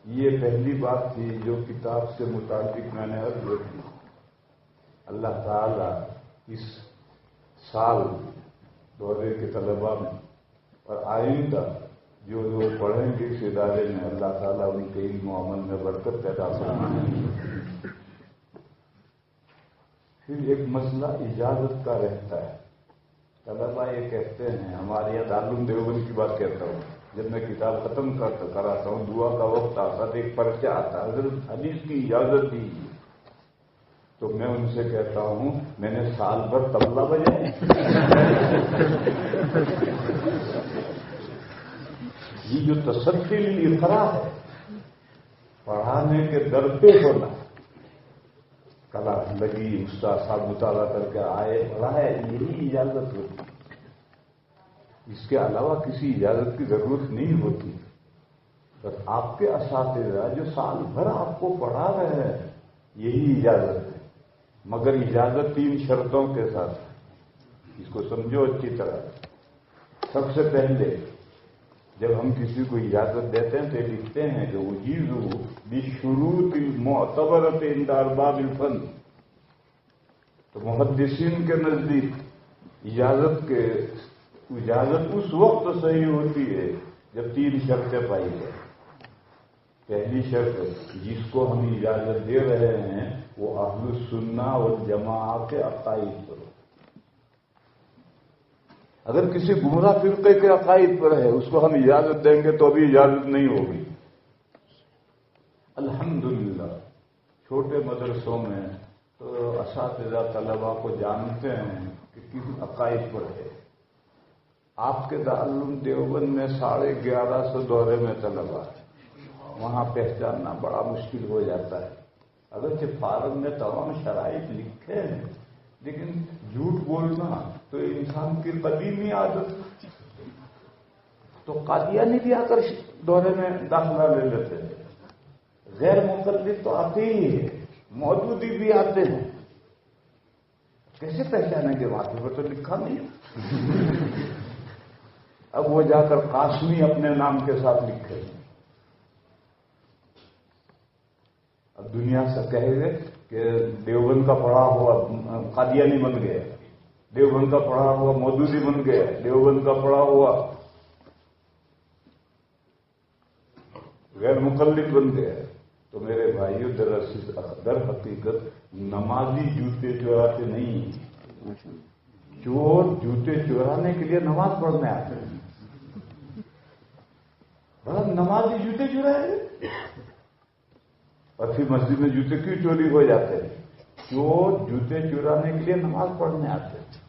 یہ پہلی بات تھی جو کتاب سے متعلق میں نے عرض کی۔ اللہ تعالیٰ اس سال دورے کے طلباء میں اور آئندہ جو لوگ پڑھیں گے اس ادارے میں، اللہ تعالیٰ ان کے علم و عمل میں برکت پیدا فرمائے۔ پھر ایک مسئلہ اجازت کا رہتا ہے۔ طلباء یہ کہتے ہیں، ہمارے یہاں دارالعلوم دیوبند کی بات کہتا ہوں، جب میں کتاب ختم کراتا ہوں، دعا کا وقت آتا ہے، ایک پرچہ آتا ہے، حضرت حدیث کی اجازت دیجیے، تو میں ان سے کہتا ہوں میں نے سال بھر طبلہ بجایا۔ یہ جو تسلسل اقرا ہے، پڑھانے کے در پہ ہونا، کلاس لگی، استاد صاحب مطالعہ کر کے آئے، پڑھائے، یہی اجازت ہوتی ہے۔ اس کے علاوہ کسی اجازت کی ضرورت نہیں ہوتی۔ بس آپ کے اساتذہ جو سال بھر آپ کو پڑھا رہے ہیں، یہی اجازت ہے، مگر اجازت 3 شرطوں کے ساتھ۔ اس کو سمجھو اچھی طرح۔ سب سے پہلے جب ہم کسی کو اجازت دیتے ہیں تو یہ لکھتے ہیں کہ اجیزو بشروط المعتبرۃ عند ارباب الفن، تو محدثین کے نزدیک اجازت اس وقت صحیح ہوتی ہے جب 3 شرطیں پائی جائیں۔ پہلی شرط، جس کو ہم اجازت دے رہے ہیں وہ اہل السنہ والجماعہ کے عقائد پر ہو۔ اگر کسی گمراہ فرقے کے عقائد پر ہے، اس کو ہم اجازت دیں گے تو ابھی اجازت نہیں ہوگی۔ الحمدللہ چھوٹے مدرسوں میں تو اساتذہ طلباء کو جانتے ہیں کہ کس عقائد پر ہے۔ آپ کے دارالعلوم دیوبند میں 1150 دورے میں طلباء ہے، وہاں پہچاننا بڑا مشکل ہو جاتا ہے۔ اگرچہ فارم میں تمام شرائط لکھے ہیں، لیکن جھوٹ بولنا تو انسان کی قدیمی عادت۔ تو قادیانی بھی آ کر دورے میں داخلہ لے لیتے ہیں، غیر مقلد تو آتے ہی ہے، موجودی بھی آتے ہیں۔ کیسے پہچانیں گے؟ وہاں پر تو لکھا نہیں۔ اب وہ جا کر قاسمی اپنے نام کے ساتھ لکھے، اب دنیا سے کہے گے کہ دیوبند کا پڑھا ہوا قادیانی بن گیا، دیوبند کا پڑھا ہوا مودودی بن گیا، دیوبند کا پڑھا ہوا غیر مقلد بن گیا۔ تو میرے بھائیوں، در حقیقت نمازی جوتے چوراتے نہیں، چور جوتے چورانے کے لیے نماز پڑھنے آتے ہیں۔ بڑا نمازی جوتے چرائے، اور پھر مسجد میں جوتے کیوں چوری ہو جاتے ہیں؟ چور جوتے چرانے کے لیے نماز پڑھنے آتے ہیں۔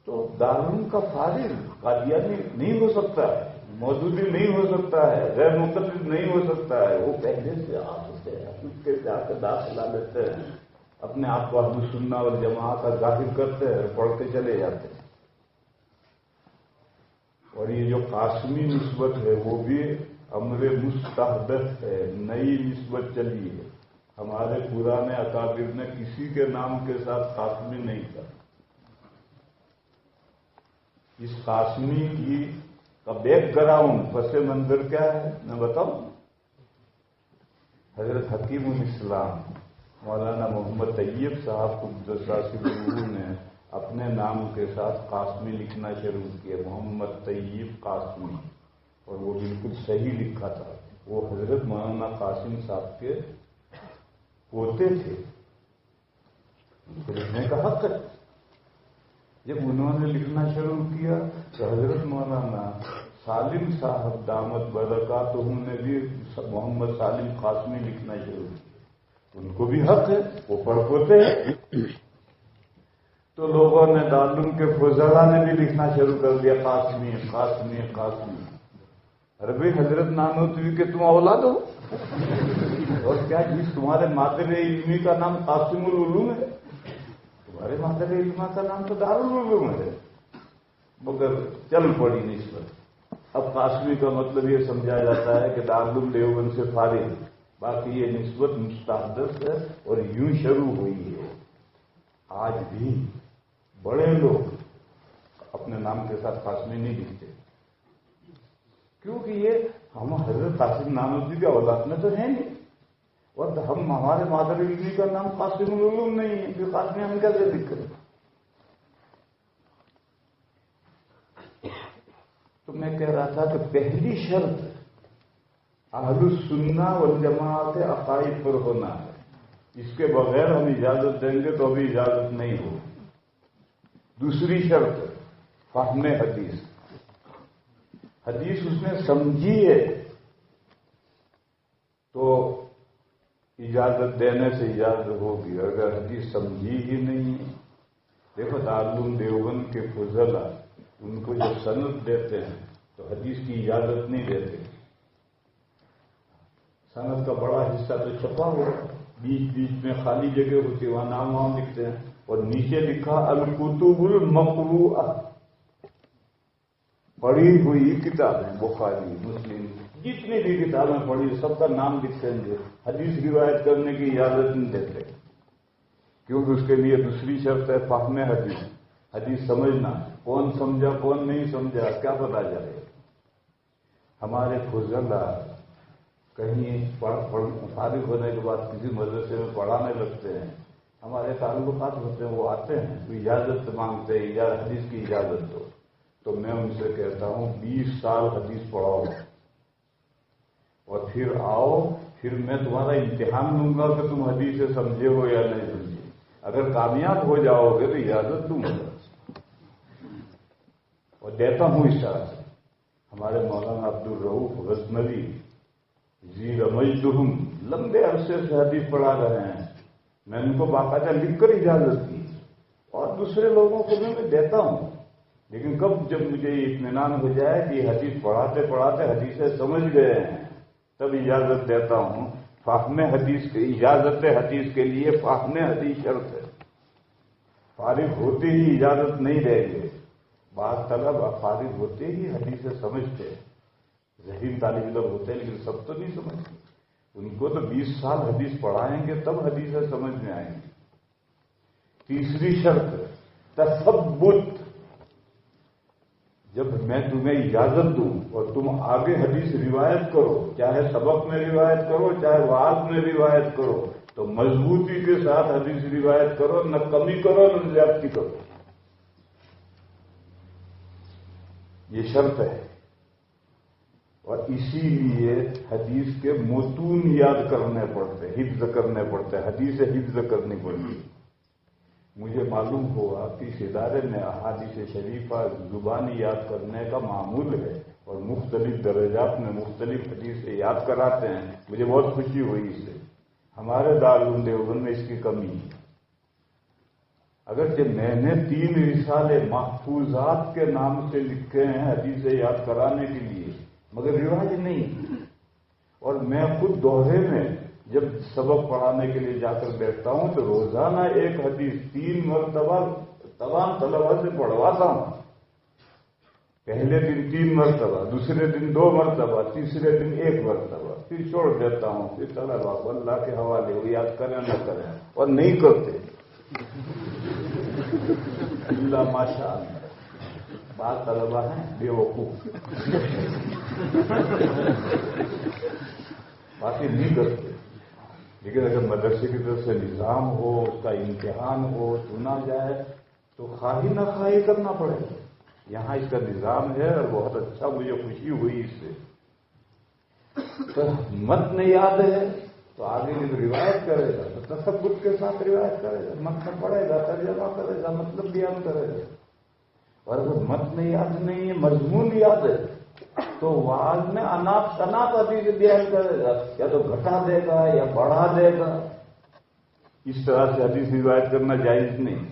تو دارالعلوم کا فارغ قادیانی نہیں ہو سکتا ہے، مودودی نہیں ہو سکتا ہے، غیر مقلد نہیں ہو سکتا ہے۔ وہ پہلے سے آتے ہیں، اس کے جا کے داخلہ لیتے ہیں، اپنے آپ کو اہل السنہ والجماعہ کا ظاہر کرتے ہیں، پڑھ کے چلے جاتے ہیں۔ اور یہ جو قاسمی نسبت ہے وہ بھی امر مستحدث ہے، نئی نسبت چلی ہے۔ ہمارے پرانے اکابر نے کسی کے نام کے ساتھ قاسمی نہیں کہا۔ اس قاسمی کا بیک گراؤنڈ، پس منظر کیا ہے میں بتاؤں؟ حضرت حکیم الاسلام مولانا محمد طیب صاحب قدس سرہ نے اپنے نام کے ساتھ قاسمی لکھنا شروع کیا، محمد طیب قاسمی، اور وہ بالکل صحیح لکھا تھا۔ وہ حضرت مولانا قاسم صاحب کے پوتے تھے، لکھنے کا حق ہے۔ جب انہوں نے لکھنا شروع کیا تو حضرت مولانا سالم صاحب دامت برکاتہم نے بھی محمد سالم قاسمی لکھنا شروع کیا۔ ان کو بھی حق ہے، وہ پڑھ پوتے ہیں۔ تو لوگوں نے دارالعلوم کے فضلاء نے بھی لکھنا شروع کر دیا قاسمی قاسمی قاسمی۔ ارے بھائی حضرت نانوتوی کے تم اولاد ہو، اور کیا جس تمہارے مادر علمی کا نام قاسم العلوم ہے، تمہارے مادر علما کا نام تو دارالعلوم ہے، مگر چل پڑی نسبت۔ اب قاسمی کا مطلب یہ سمجھا جاتا ہے کہ دارالعلوم دیوبند سے فارغ، باقی یہ نسبت مستحدث ہے اور یوں شروع ہوئی ہے۔ آج بھی بڑے لوگ اپنے نام کے ساتھ قاسمی نہیں لکھتے، کیونکہ یہ ہم حضرت قاسم نانوتوی کے اولاد میں تو ہیں نہیں، اور ہم ہمارے مادر علمی کا نام قاسم العلوم نہیں ہے، کہ قاسم ہم کیسے ذکر کریں؟ تو میں کہہ رہا تھا کہ پہلی شرط اہل السنہ والجماعت عقائد پر ہونا ہے، اس کے بغیر ہم اجازت دیں گے تو ابھی اجازت نہیں ہو۔ دوسری شرط فہم حدیث، حدیث اس نے سمجھی ہے تو اجازت دینے سے اجازت ہوگی، اگر حدیث سمجھی ہی نہیں ہے۔ دیکھو دارالعلوم دیوبند کے فضلاء ان کو جب سند دیتے ہیں تو حدیث کی اجازت نہیں دیتے، سند کا بڑا حصہ تو چھپا ہوا، بیچ بیچ میں خالی جگہ ہوتی ہے، وہاں نام وام لکھتے ہیں، اور نیچے لکھا الکتب المقروءہ، پڑھی ہوئی کتابیں، بخاری مسلم جتنی بھی کتابیں پڑھی سب کا نام لکھتے ہیں، حدیث روایت کرنے کی اجازت نہیں دیتے، کیونکہ اس کے لیے دوسری شرط ہے فہم حدیث، حدیث سمجھنا، کون سمجھا کون نہیں سمجھا کیا پتا چلے۔ ہمارے فضلاء کہیں فارغ ہونے کے بعد کسی مدرسے میں پڑھانے لگتے ہیں، ہمارے تعلقات ہوتے ہیں، وہ آتے ہیں تو اجازت مانگتے ہیں، حدیث کی اجازت دو، تو میں ان سے کہتا ہوں 20 سال حدیث پڑھاؤ اور پھر آؤ، پھر میں تمہارا امتحان لوں گا کہ تم حدیث سے سمجھے ہو یا نہیں سمجھے، اگر کامیاب ہو جاؤ گے تو اجازت دوں گا، اور دیتا ہوں اس طرح سے۔ ہمارے مولانا عبد الرؤف غزنوی زیر مجدہم لمبے عرصے سے حدیث پڑھا رہے ہیں، میں ان کو باقاعدہ لکھ کر اجازت دی، اور دوسرے لوگوں کو بھی میں دیتا ہوں، لیکن کب جب مجھے یہ اطمینان ہو جائے کہ حدیث پڑھاتے پڑھاتے حدیثیں سمجھ گئے ہیں تب اجازت دیتا ہوں۔ فہم حدیث کی اجازت حدیث کے لیے فہم حدیث شرط ہے، فارغ ہوتے ہی اجازت نہیں دیں گے۔ بعض طلبہ فارغ ہوتے ہی حدیثیں سمجھتے، ذہین طالب علم ہوتے ہیں لیکن سب تو نہیں سمجھتے، ان کو تو 20 سال حدیث پڑھائیں گے تب حدیثیں سمجھ میں آئیں گی۔ تیسری شرط تثبت، جب میں تمہیں اجازت دوں اور تم آگے حدیث روایت کرو، چاہے سبق میں روایت کرو چاہے وعظ میں روایت کرو، تو مضبوطی کے ساتھ حدیث روایت کرو، نہ کمی کرو نہ زیادتی کرو، یہ شرط ہے۔ اور اسی لیے حدیث کے متون یاد کرنے پڑتے، حفظ کرنے پڑتے، حدیث حفظ کرنی پڑتی۔ مجھے معلوم ہوا کہ اس ادارے میں احادیث شریفہ زبانی یاد کرنے کا معمول ہے، اور مختلف درجات میں مختلف حدیث یاد کراتے ہیں، مجھے بہت خوشی ہوئی اس سے۔ ہمارے دارالعلوم دیوبند میں اس کی کمی ہے، اگرچہ میں نے 3 رسالے محفوظات کے نام سے لکھے ہیں حدیث یاد کرانے کے لیے، مگر رواج نہیں، اور میں خود دوحے میں جب سبق پڑھانے کے لیے جا کر بیٹھتا ہوں تو روزانہ ایک حدیث 3 مرتبہ تمام طلبہ سے پڑھواتا ہوں، پہلے دن 3 مرتبہ، دوسرے دن 2 مرتبہ، تیسرے دن 1 مرتبہ، پھر چھوڑ دیتا ہوں، پھر طلبہ کو اللہ کے حوالے وہ یاد کریں نہ کریں، اور نہیں کرتے اللہ ماشاء اللہ، بعض طلبہ ہیں بے وقوف، باقی نہیں کرتے، لیکن اگر مدرسے کی طرف سے نظام ہو، اس کا امتحان ہو، چنا جائے تو خواہی نہ خواہی کرنا پڑے گا۔ یہاں اس کا نظام ہے اور بہت اچھا، مجھے خوشی ہوئی اس سے۔ تو متن یاد ہے تو آگے جب روایت کرے گا تو تثبت کے ساتھ روایت کرے گا، متن پڑھے گا، ترجمہ کرے گا، مطلب بیان کرے گا، اور اگر متن یاد نہیں ہے مضمون یاد ہے تو وعظ میں اناپ شناپ حدیث بیان کرے گا، یا تو گھٹا دے گا یا بڑھا دے گا، اس طرح سے حدیث روایت کرنا جائز نہیں،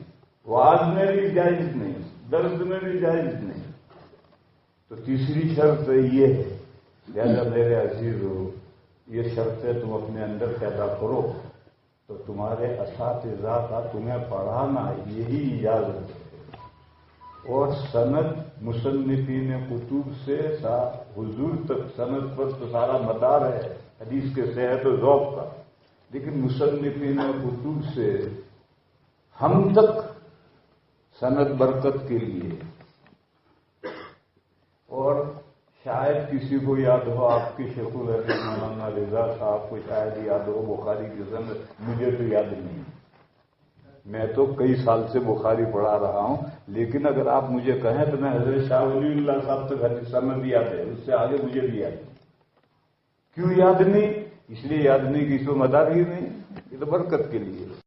وعظ میں بھی جائز نہیں، درس میں بھی جائز نہیں۔ تو تیسری شرط یہ ہے، لہذا میرے عزیزو یہ شرطیں تم اپنے اندر پیدا کرو تو تمہارے اساتذہ کا تمہیں پڑھانا یہی اجازت ہے، اور سند مصنفین کتب سے حضور تک سند پر تو سارا مدار ہے حدیث کے صحت و ذوق کا، لیکن مصنفین کتب سے ہم تک سند برکت کے لیے، اور شاید کسی کو یاد ہو، آپ کے شیخ الحدیث مولانا رضا صاحب کو شاید یاد ہو بخاری کی سند، مجھے تو یاد نہیں۔ میں تو کئی سال سے بخاری پڑھا رہا ہوں، لیکن اگر آپ مجھے کہیں تو میں حضرت شاہ ولی اللہ صاحب تک حدیث سند یاد ہے، اس سے آگے مجھے بھی یاد نہیں۔ کیوں یاد نہیں؟ اس لیے یاد نہیں کہ اس کو مدار ہی نہیں، یہ تو برکت کے لیے۔